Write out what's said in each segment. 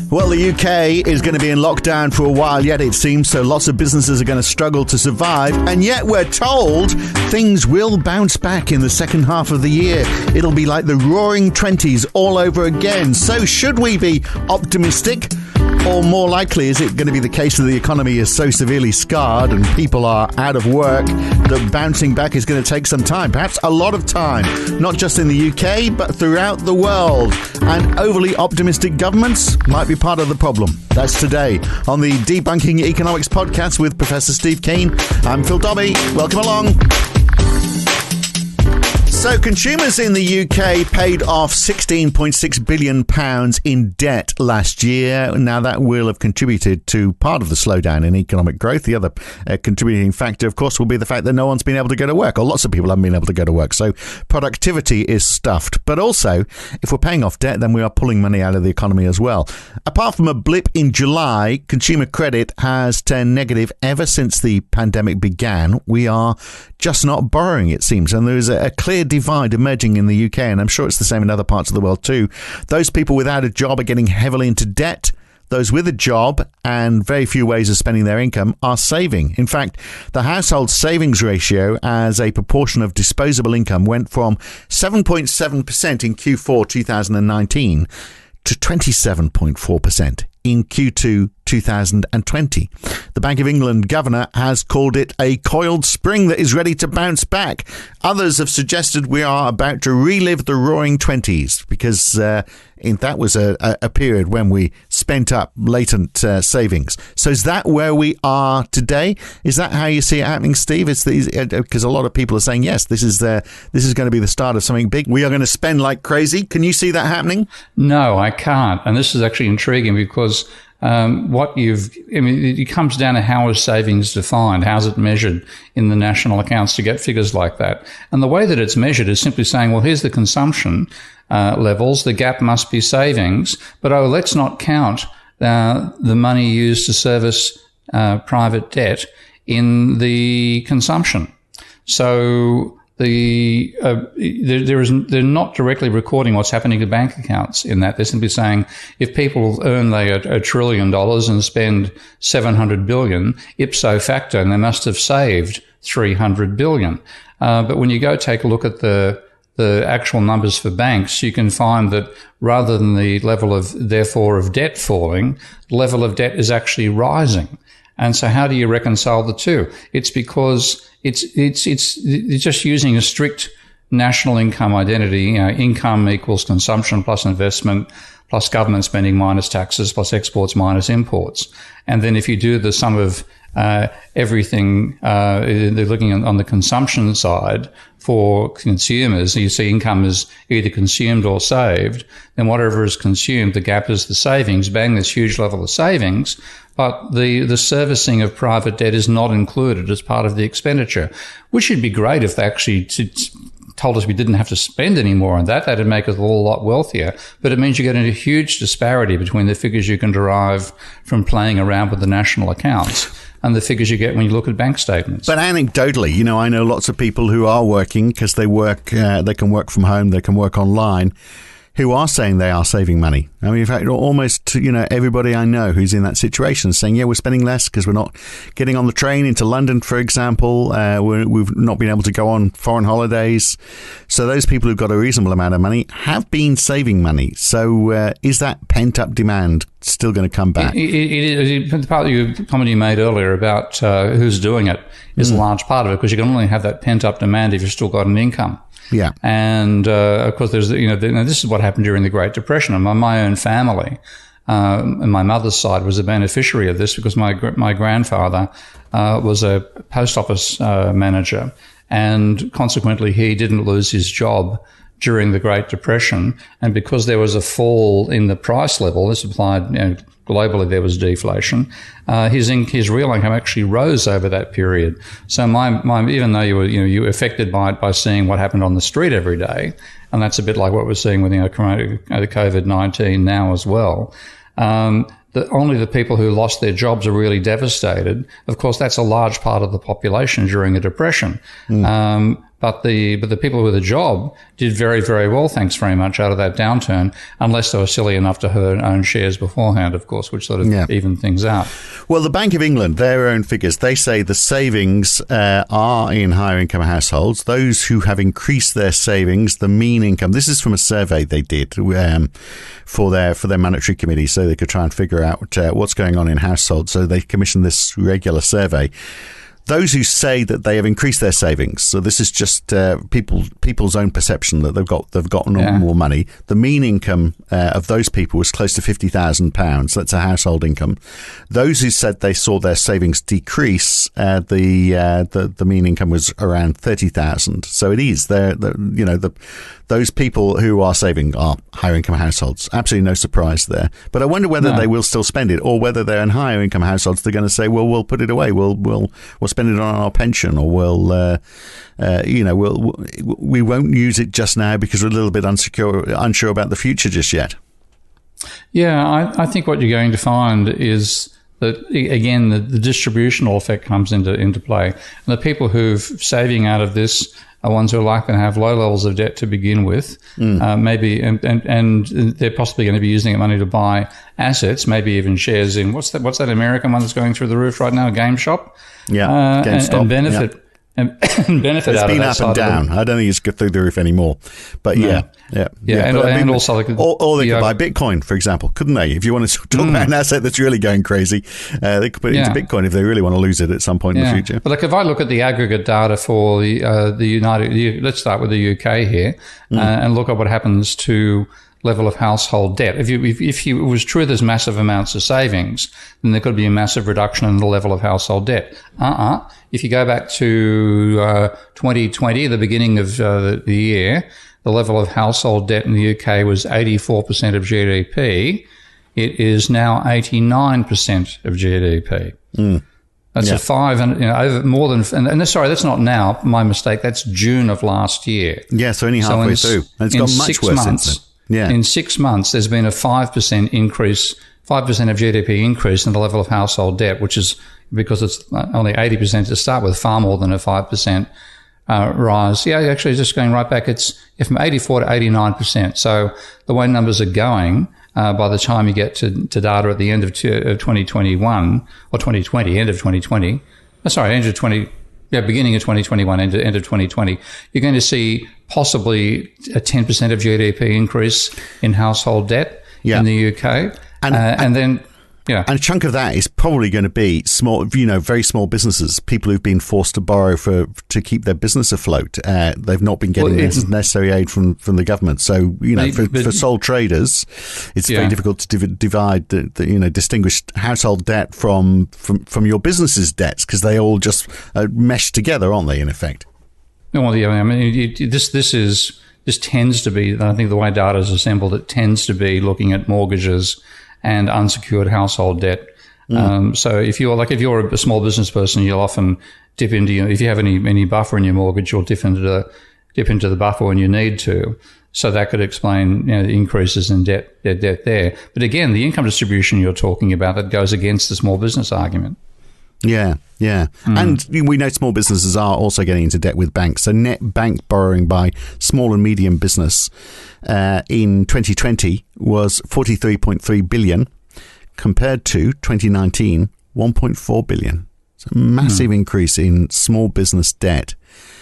Well, the UK is going to be in lockdown for a while yet, it seems, so lots of businesses are going to struggle to survive. And yet we're told things will bounce back in the second half of the year. It'll be like the roaring 20s all over again. So should we be optimistic? Or more likely, is it going to be the case that the economy is so severely scarred and people are out of work that bouncing back is going to take some time, perhaps a lot of time, not just in the UK, but throughout the world. And overly optimistic governments might be part of the problem. That's today on the Debunking Economics podcast with Professor Steve Keen. I'm Phil Dobby. Welcome along. So consumers in the UK paid off £16.6 billion in debt last year. Now, that will have contributed to part of the slowdown in economic growth. The other contributing factor, of course, will be the fact that no one's been able to go to work, or lots of people haven't been able to go to work. So productivity is stuffed. But also, if we're paying off debt, then we are pulling money out of the economy as well. Apart from a blip in July, consumer credit has turned negative ever since the pandemic began. We are just not borrowing, it seems. And there is a clear divide emerging in the UK, and I'm sure it's the same in other parts of the world too. Those people without a job are getting heavily into debt. Those with a job and very few ways of spending their income are saving. In fact, the household savings ratio as a proportion of disposable income went from 7.7% in Q4 2019 to 27.4% in Q2 2020. The Bank of England governor has called it a coiled spring that is ready to bounce back. Others have suggested we are about to relive the roaring 20s because that was a period when we spent up latent savings. So is that where we are today? Is that how you see it happening, Steve? It's because a lot of people are saying, yes, this is going to be the start of something big. We are going to spend like crazy. Can you see that happening? No, I can't. And this is actually intriguing because it comes down to how is savings defined? How's it measured in the national accounts to get figures like that? And the way that it's measured is simply saying, well, here's the consumption levels. The gap must be savings. But, let's not count the money used to service private debt in the consumption. So they're not directly recording what's happening to bank accounts in that. They're simply saying if people earn $1 trillion and spend $700 billion, ipso facto, they must have saved $300 billion. But when you go take a look at the actual numbers for banks, you can find that rather than the level of debt falling, the level of debt is actually rising. And so how do you reconcile the two? It's because it's just using a strict national income identity. Income equals consumption plus investment plus government spending minus taxes plus exports minus imports. And then if you do the sum of everything, they're looking on the consumption side for consumers. You see income is either consumed or saved. Then whatever is consumed, the gap is the savings. Bang, this huge level of savings. But the servicing of private debt is not included as part of the expenditure, which would be great if they actually told us we didn't have to spend any more on that. That'd make us all a lot wealthier. But it means you're getting a huge disparity between the figures you can derive from playing around with the national accounts and the figures you get when you look at bank statements. But anecdotally, I know lots of people who are working because they can work from home, they can work online, who are saying they are saving money. I mean, in fact, almost, everybody I know who's in that situation is saying, yeah, we're spending less because we're not getting on the train into London, for example. We've not been able to go on foreign holidays. So those people who've got a reasonable amount of money have been saving money. So is that pent-up demand still going to come back? The part of your comment you made earlier about who's doing it is a large part of it, because you can only have that pent-up demand if you've still got an income. Yeah. And, of course, there's, this is what happened during the Great Depression. And my own family, and my mother's side was a beneficiary of this because my grandfather, was a post office, manager. And consequently, he didn't lose his job during the Great Depression. And because there was a fall in the price level, this applied, globally there was deflation, his real income actually rose over that period. So even though you were affected by it by seeing what happened on the street every day, and that's a bit like what we're seeing with the COVID-19 now as well. Only the people who lost their jobs are really devastated. Of course, that's a large part of the population during the Depression. But the people with a job did very, very well, thanks very much, out of that downturn, unless they were silly enough to own shares beforehand, of course, which sort of evened things out. Well, the Bank of England, their own figures, they say the savings are in higher income households. Those who have increased their savings, the mean income, this is from a survey they did for their monetary committee, so they could try and figure out what's going on in households. So they commissioned this regular survey. Those who say that they have increased their savings, so this is just people's own perception that they've got more money. The mean income of those people was close to £50,000. That's a household income. Those who said they saw their savings decrease, the mean income was around 30,000. So it is those people who are saving are higher income households. Absolutely no surprise there. But I wonder whether they will still spend it, or whether they're in higher income households. They're going to say, well, we'll put it away. We'll spend it on our pension, or we won't use it just now because we're a little bit unsure about the future just yet. Yeah, I think what you're going to find is that, again, the distributional effect comes into play. And the people who've saving out of this are ones who are likely to have low levels of debt to begin with, maybe, and they're possibly going to be using that money to buy assets, maybe even shares in what's that American one that's going through the roof right now, GameStop, GameStop, and benefit. And benefit it's out been of that up and down. I don't think it's through the roof anymore. But and also like or they could buy Bitcoin, for example, couldn't they? If you want to talk about an asset that's really going crazy, they could put it into Bitcoin if they really want to lose it at some point in the future. But like if I look at the aggregate data for the let's start with the UK here, and look at what happens to level of household debt. If it was true there's massive amounts of savings, then there could be a massive reduction in the level of household debt. If you go back to 2020, the beginning of the year, the level of household debt in the UK was 84% of GDP. It is now 89% of GDP. That's a 5 and over more than. And sorry, that's not now. My mistake. That's June of last year. Yeah, so only halfway through. And it's got much worse since then. Yeah. In 6 months, there's been a 5% increase, 5% of GDP increase in the level of household debt, which is because it's only 80% to start with, far more than a 5% rise. Yeah, actually, just going right back, it's from 84 to 89%. So the way numbers are going, by the time you get to data at the end of 2021 or 2020, end of 2020, beginning of 2021, end of 2020, you're going to see possibly a 10% of GDP increase in household debt in the UK. And then Yeah. And a chunk of that is probably going to be small, very small businesses, people who've been forced to borrow to keep their business afloat. They've not been getting necessary aid from the government. So, for sole traders, it's very difficult to divide, distinguish household debt from your business's debts, because they all just mesh together, aren't they, in effect? Well, yeah, I mean, this tends to be, I think the way data is assembled, it tends to be looking at mortgages and unsecured household debt. So if you're a small business person, you'll often dip into, if you have any buffer in your mortgage, you'll dip into the buffer when you need to. So that could explain the increases in debt there. But again, the income distribution you're talking about, that goes against the small business argument. Yeah. And we know small businesses are also getting into debt with banks. So net bank borrowing by small and medium business in 2020 was 43.3 billion compared to 2019, 1.4 billion. It's a massive increase in small business debt.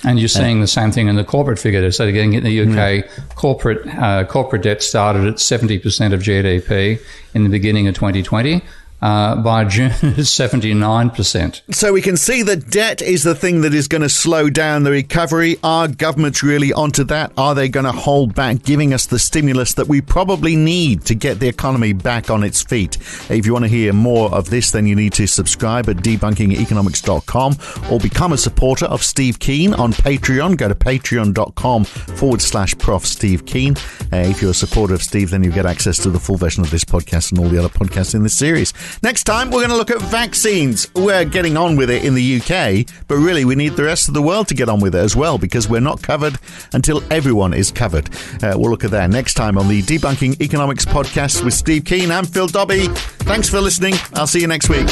And you're seeing the same thing in the corporate figure. So again, in the UK, corporate debt started at 70% of GDP in the beginning of 2020. By June, it's 79%. So we can see that debt is the thing that is going to slow down the recovery. Are governments really onto that? Are they going to hold back, giving us the stimulus that we probably need to get the economy back on its feet? If you want to hear more of this, then you need to subscribe at debunkingeconomics.com or become a supporter of Steve Keen on Patreon. Go to patreon.com/Prof Steve Keen. If you're a supporter of Steve, then you get access to the full version of this podcast and all the other podcasts in this series. Next time, we're going to look at vaccines. We're getting on with it in the UK, but really we need the rest of the world to get on with it as well, because we're not covered until everyone is covered. We'll look at that next time on the Debunking Economics podcast with Steve Keen. I'm Phil Dobbie. Thanks for listening. I'll see you next week.